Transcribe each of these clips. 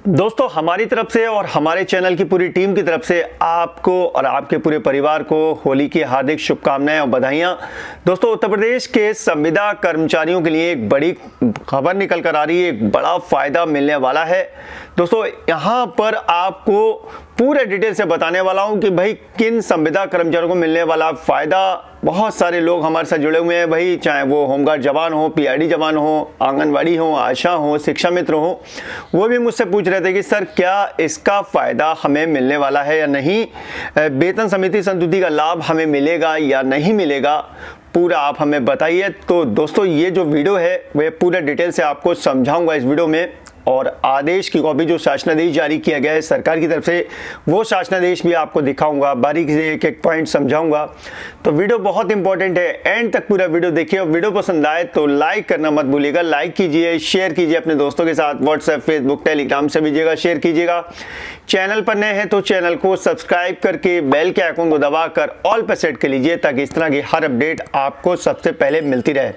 दोस्तों हमारी तरफ से और हमारे चैनल की पूरी टीम की तरफ से आपको और आपके पूरे परिवार को होली की हार्दिक शुभकामनाएं और बधाइयां। दोस्तों उत्तर प्रदेश के संविदा कर्मचारियों के लिए एक बड़ी खबर निकल कर आ रही है, एक बड़ा फायदा मिलने वाला है। दोस्तों यहां पर आपको पूरे डिटेल से बताने वाला हूं कि भाई किन संविदा कर्मचारियों को मिलने वाला फायदा। बहुत सारे लोग हमारे साथ जुड़े हुए हैं भाई, चाहे वो होमगार्ड जवान हो, पीआईडी जवान हो, आंगनवाड़ी हो, आशा हो, शिक्षा मित्र हो, वो भी मुझसे पूछ रहे थे कि सर क्या इसका फायदा हमें मिलने वाला है या नहीं, वेतन समिति संतुष्टि का लाभ हमें मिलेगा या नहीं मिलेगा, पूरा आप हमें बताइए। तो दोस्तों ये जो वीडियो है वह पूरा डिटेल से आपको समझाऊंगा इस वीडियो में, और आदेश की कॉपी जो शासनादेश जारी किया गया है सरकार की तरफ से, वो शासनादेश भी आपको दिखाऊंगा, बारीकी से एक एक पॉइंट समझाऊंगा। तो वीडियो बहुत इंपॉर्टेंट है, एंड तक पूरा वीडियो देखिए। और वीडियो पसंद आए तो लाइक करना मत भूलिएगा, लाइक कीजिए, शेयर कीजिए अपने दोस्तों के साथ, व्हाट्सएप, फेसबुक, टेलीग्राम से भेजिएगा, शेयर कीजिएगा। चैनल पर नए हैं तो चैनल को सब्सक्राइब करके बेल के आइकन को दबाकर ऑल पर सेट कर लीजिए, ताकि इस तरह की हर अपडेट आपको सबसे पहले मिलती रहे।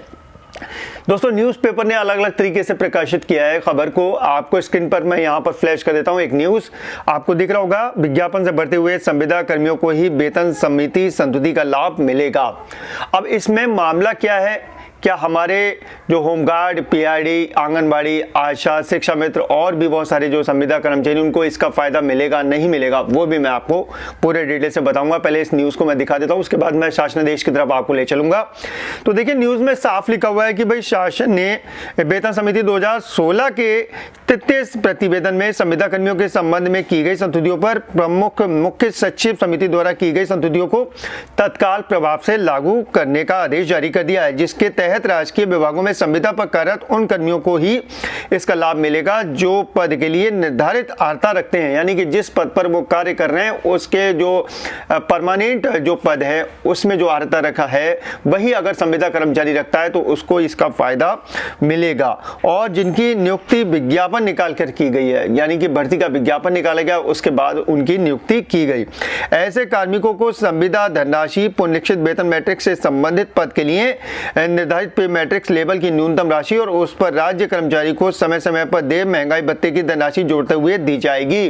दोस्तों न्यूज़पेपर ने अलग अलग तरीके से प्रकाशित किया है खबर को, आपको स्क्रीन पर मैं यहां पर फ्लैश कर देता हूं। एक न्यूज़ आपको दिख रहा होगा, विज्ञापन से भरते हुए संविदा कर्मियों को ही वेतन समिति संतुष्टि का लाभ मिलेगा। अब इसमें मामला क्या है, क्या हमारे जो होमगार्ड, पीआईडी, आंगनबाड़ी, आशा, शिक्षा मित्र और भी बहुत सारे जो संविदा कर्मचारी उनको इसका फायदा मिलेगा नहीं मिलेगा, वो भी मैं आपको पूरे डिटेल से बताऊंगा। पहले इस न्यूज़ को मैं दिखा देता हूं, उसके बाद मैं शासनादेश की तरफ आपको ले चलूंगा। तो देखिए न्यूज़ में साफ लिखा हुआ है कि भाई शासन ने वेतन समिति 2016 के तृतीय प्रतिवेदन में संविदा कर्मियों के संबंध में की गई संशोधनों पर प्रमुख मुख्य सचिव समिति द्वारा की गई संशोधनों को तत्काल प्रभाव से लागू करने का आदेश जारी कर दिया है, जिसके तहत राजकीय विभागों में संविदा पर कार्यरत उन कर्मियों को ही इसका लाभ मिलेगा जो पद के लिए निर्धारित अर्हता रखते हैं। यानी कि जिस पद पर वो कार्य कर रहे हैं उसके जो परमानेंट जो पद है उसमें जो अर्हता रखा है वही अगर संविदा कर्मचारी रखता है तो उसको इसका फायदा मिलेगा। और जिनकी नियुक्ति विज्ञापन निकाल कर की गई है, यानी कि भर्ती का विज्ञापन निकाला गया उसके बाद उनकी नियुक्ति की गई, ऐसे कार्मिकों को संविदा धनराशि पुनरीक्षित वेतन मैट्रिक्स से संबंधित पद के लिए निर्धारित पे मैट्रिक्स लेवल की न्यूनतम राशि और उस पर राज्य कर्मचारी को समय समय पर देय महंगाई भत्ते की धनराशि जोड़ते हुए दी जाएगी।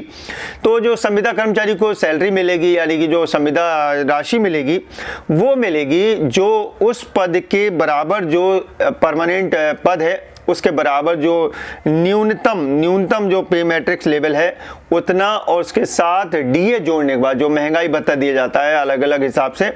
तो जो संविदा कर्मचारी को सैलरी मिलेगी, यानी कि जो संविदा राशि मिलेगी वो मिलेगी जो उस पद के बराबर जो परमानेंट पद है उसके बराबर जो न्यूनतम जो पे मैट्रिक्स लेवल है उतना, और उसके साथ डीए जोड़ने के बाद जो महंगाई भत्ता दिया जाता है अलग अलग हिसाब से,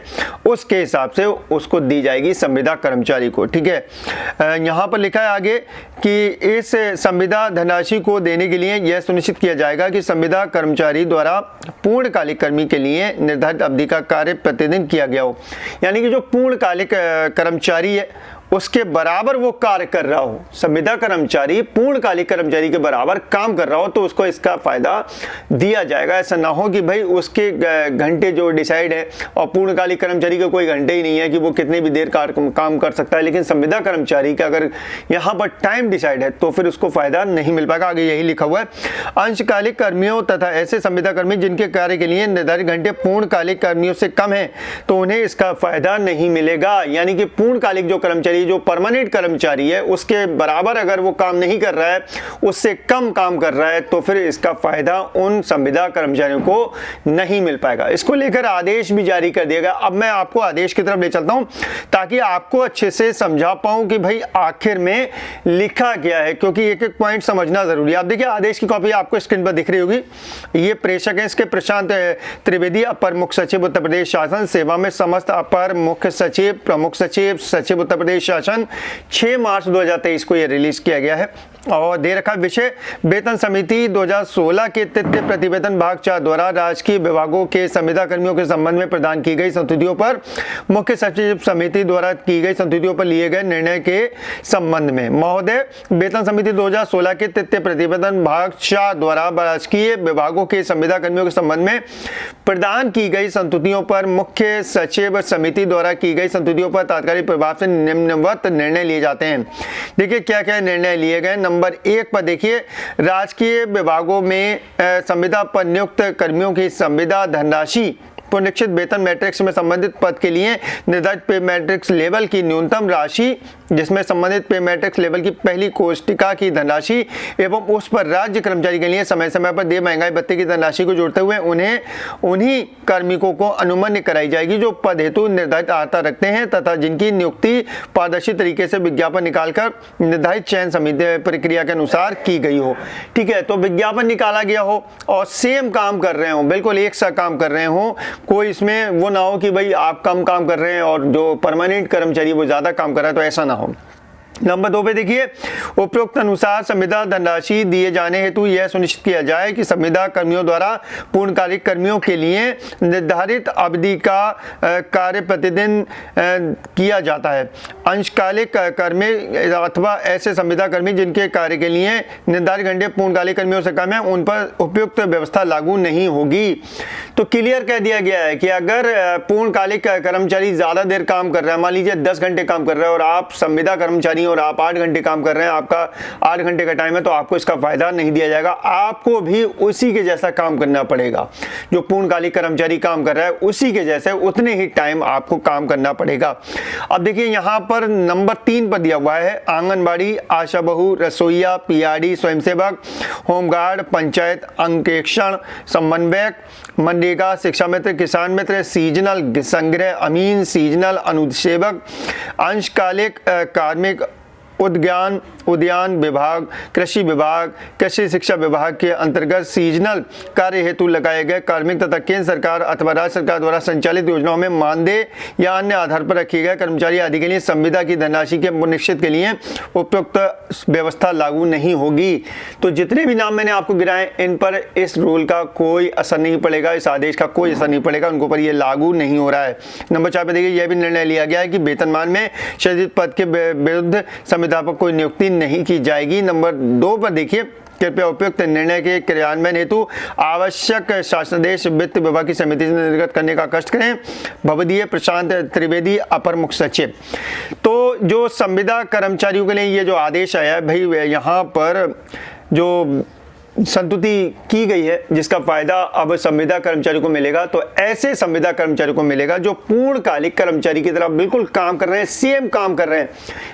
उसके हिसाब से उसको दी जाएगी संविदा कर्मचारी को। ठीक है, यहाँ पर लिखा है आगे कि इस संविदा धनराशि को देने के लिए यह सुनिश्चित किया जाएगा कि संविदा कर्मचारी द्वारा पूर्णकालिक कर्मी के लिए निर्धारित अवधि का कार्य प्रतिदिन किया गया हो, यानी कि जो पूर्णकालिक कर्मचारी है उसके बराबर वो कार्य कर रहा हो, संविदा कर्मचारी पूर्णकालिक कर्मचारी के बराबर काम कर रहा हो तो उसको इसका फायदा दिया जाएगा। ऐसा ना हो कि भाई उसके घंटे जो डिसाइड है और पूर्णकालिक कर्मचारी के कोई घंटे ही नहीं है कि वो कितनी भी देर काम कर सकता है, लेकिन संविदा कर्मचारी का अगर यहाँ पर टाइम डिसाइड है तो फिर उसको फायदा नहीं मिल पाएगा। आगे यही लिखा हुआ है, अंशकालिक कर्मियों तथा ऐसे संविदा कर्मी जिनके कार्य के लिए निर्धारित घंटे पूर्णकालिक कर्मियों से कम है तो उन्हें इसका फायदा नहीं मिलेगा। यानी कि पूर्णकालिक जो कर्मचारी जो परमानेंट कर्मचारी है उसके बराबर अगर वो काम नहीं कर रहा है, उससे कम काम कर रहा है, तो फिर इसका फायदा उन संविदा कर्मचारियों को नहीं मिल पाएगा। इसको लेकर आदेश भी जारी कर दिया गया। अब मैं आपको आदेश की तरफ ले चलता हूं ताकि आपको अच्छे से समझा पाऊं कि भाई आखिर में लिखा क्या है, क्योंकि एक एक पॉइंट समझना जरूरी है। आप देखिए आदेश की कॉपी आपको स्क्रीन पर दिख रही होगी, ये प्रेषक है इसके प्रशांत त्रिवेदी, अपर मुख्य सचिव उत्तर प्रदेश शासन सेवा में समस्त अपर मुख्य सचिव, प्रमुख सचिव, सचिव उत्तर प्रदेश शासन 6 मार्च 2023 को यह रिलीज किया गया है। और दे रखा विषय वेतन समिति 2016 के तृतीय प्रतिवेदन भाग 4 द्वारा राजकीय विभागों के संविदा कर्मियों के संबंध में प्रदान की गई संशोधनों पर मुख्य सचिव समिति द्वारा की गई संशोधनों पर लिए गए निर्णय के संबंध में। महोदय, वेतन समिति 2016 के तृतीय प्रतिवेदन भाग 4 द्वारा राजकीय विभागों के संविदा कर्मियों के संबंध में प्रदान की गई संशोधनों पर मुख्य सचिव समिति द्वारा की गई संशोधनों पर तात्कालिक प्रभाव से निम्नवत निर्णय लिए जाते हैं। देखिए क्या क्या निर्णय लिए गए। नंबर 1 पर देखिए, राजकीय विभागों में संविदा पर नियुक्त कर्मियों की संविदा धनराशि पुनरीक्षित वेतन मैट्रिक्स में संबंधित पद के लिए निर्धारित पे मैट्रिक्स लेवल की न्यूनतम राशि, जिसमें संबंधित पे मैट्रिक्स लेवल की पहली कोष्टिका की धनराशि एवं उस पर राज्य कर्मचारी के लिए समय समय पर देय महंगाई भत्ते की धनराशि को जोड़ते हुए उन्हीं कार्मिकों को अनुमन्य कराई जाएगी जो पद हेतु निर्धारित अर्हता रखते हैं तथा जिनकी नियुक्ति पारदर्शी तरीके से विज्ञापन निकालकर निर्धारित चयन समिति प्रक्रिया के अनुसार की गई हो। ठीक है, तो विज्ञापन निकाला गया हो और सेम काम कर रहे हो, बिल्कुल एक सा काम कर रहे हो, कोई इसमें वो ना हो कि भाई आप कम काम कर रहे हैं और जो परमानेंट कर्मचारी वो ज्यादा काम कर रहा है, तो ऐसा ना हो। नंबर 2 पे देखिए, उपरोक्त अनुसार संविदा धनराशि दिए जाने हेतु यह सुनिश्चित किया जाए कि संविदा कर्मियों द्वारा पूर्णकालिक कर्मियों के लिए निर्धारित अवधि का कार्य प्रतिदिन किया जाता है। अंशकालिक कर्मी अथवा ऐसे संविदा कर्मी जिनके कार्य के लिए निर्धारित घंटे पूर्णकालिक कर्मियों से कम है, उन पर उपयुक्त व्यवस्था लागू नहीं होगी। तो क्लियर कह दिया गया है कि अगर पूर्णकालिक कर्मचारी ज्यादा देर काम कर रहा है, मान लीजिए 10 घंटे काम कर रहा है और आप संविदा कर्मचारी और आप 8 घंटे काम कर रहे हैं, आपका 8 घंटे का टाइम है, तो आपको इसका फायदा नहीं दिया जाएगा, आपको भी उसी के जैसा काम करना पड़ेगा। जो पूर्णकालिक कर्मचारी काम कर रहा है उसी के जैसे उतने ही टाइम आपको काम करना पड़ेगा। अब देखिए यहां पर नंबर 3 पर दिया हुआ है, आंगनबाड़ी, आशा बहू, रसोईया, पीआरडी, स्वयंसेवक, होमगार्ड, पंचायत अंकेक्षण समन्वयक, मनरेगा, शिक्षा मित्र, किसान मित्र, सीजनल संग्रह अमीन, सीजनल अनुसेवक, अंशकालिक कार्मिक, उद्यान विभाग, कृषि विभाग, कृषि शिक्षा विभाग के अंतर्गत सीजनल कार्य हेतु लगाए गए कार्मिक तथा केंद्र सरकार अथवा राज्य सरकार द्वारा संचालित योजनाओं में मानदेय या अन्य आधार पर रखे गए कर्मचारी आदि के लिए संविदा की धनराशि के निश्चित के लिए उपयुक्त व्यवस्था लागू नहीं होगी। तो जितने भी नाम मैंने आपको गिराए, इन पर इस रूल का कोई असर नहीं पड़ेगा, इस आदेश का कोई असर नहीं पड़ेगा, उनको पर यह लागू नहीं हो रहा है। नंबर 4 पे देखिए, यह भी निर्णय लिया गया है कि वेतनमान में सृजित पद के विरुद्ध संविदा पर कोई नियुक्ति नहीं की जाएगी। नंबर 2 पर देखिए, कृपया उपयुक्त निर्णय के क्रियान्वयन हेतु आवश्यक शासनादेश वित्त विभाग की समिति से निर्गत करने का कष्ट करें। भवदीय प्रशांत त्रिवेदी, अपर मुख्य सचिव। तो जो संविदा कर्मचारियों के लिए ये जो आदेश आया है भाई, यहाँ पर जो संतुति की गई है जिसका फायदा अब संविदा कर्मचारी को मिलेगा, तो ऐसे संविदा कर्मचारी को मिलेगा जो पूर्णकालिक कर्मचारी की तरह बिल्कुल काम कर रहे हैं, सेम काम कर रहे हैं।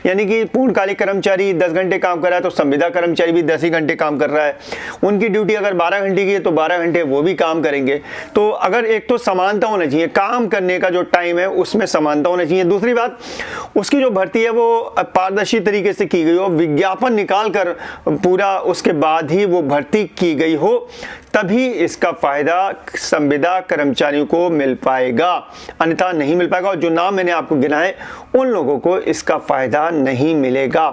यानी कि पूर्णकालिक कर्मचारी 10 घंटे काम कर रहा है तो संविदा कर्मचारी भी 10 ही घंटे काम कर रहा है। उनकी ड्यूटी अगर 12 घंटे की है तो 12 घंटे वो भी काम करेंगे। तो अगर एक तो समानता होना चाहिए, काम करने का जो टाइम है उसमें समानता होना चाहिए। दूसरी बात, उसकी जो भर्ती है वो पारदर्शी तरीके से की गई हो, विज्ञापन निकाल कर पूरा उसके बाद ही वो भर्ती की गई हो, तभी इसका फायदा संविदा कर्मचारियों को मिल पाएगा, अन्यथा नहीं मिल पाएगा। और जो नाम मैंने आपको गिनाए उन लोगों को इसका फायदा नहीं मिलेगा।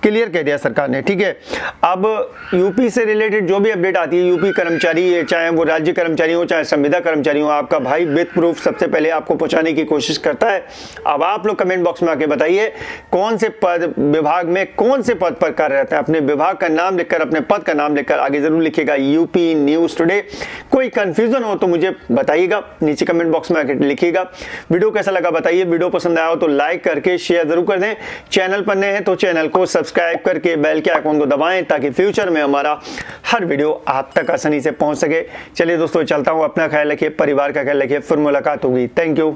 क्लियर कह दिया सरकार ने। ठीक है, अब यूपी से रिलेटेड जो भी अपडेट आती है, यूपी कर्मचारी चाहे वो राज्य कर्मचारी हो चाहे संविदा कर्मचारी हो, आपका भाई विद प्रूफ सबसे पहले आपको पहुंचाने की कोशिश करता है। अब आप लोग कमेंट बॉक्स में आके बताइए कौन से पद विभाग में कौन से पद पर कार्यरत है। अपने विभाग का नाम लिखकर, अपने पद का नाम लिखकर आगे जरूर लिखिएगा यूपी न्यूज टुडे। कोई कंफ्यूजन हो तो मुझे बताइएगा, नीचे कमेंट बॉक्स में आके लिखिएगा। वीडियो कैसा लगा बताइए, वीडियो पसंद आया हो तो लाइक करके शेयर जरूर कर दें। चैनल पर नए हैं तो चैनल को सब्सक्राइब करके बेल के आइकॉन को दबाएं ताकि फ्यूचर में हमारा हर वीडियो आप तक आसानी से पहुंच सके। चलिए दोस्तों, चलता हूं, अपना ख्याल रखिए, परिवार का ख्याल रखिए, फिर मुलाकात होगी। Thank you.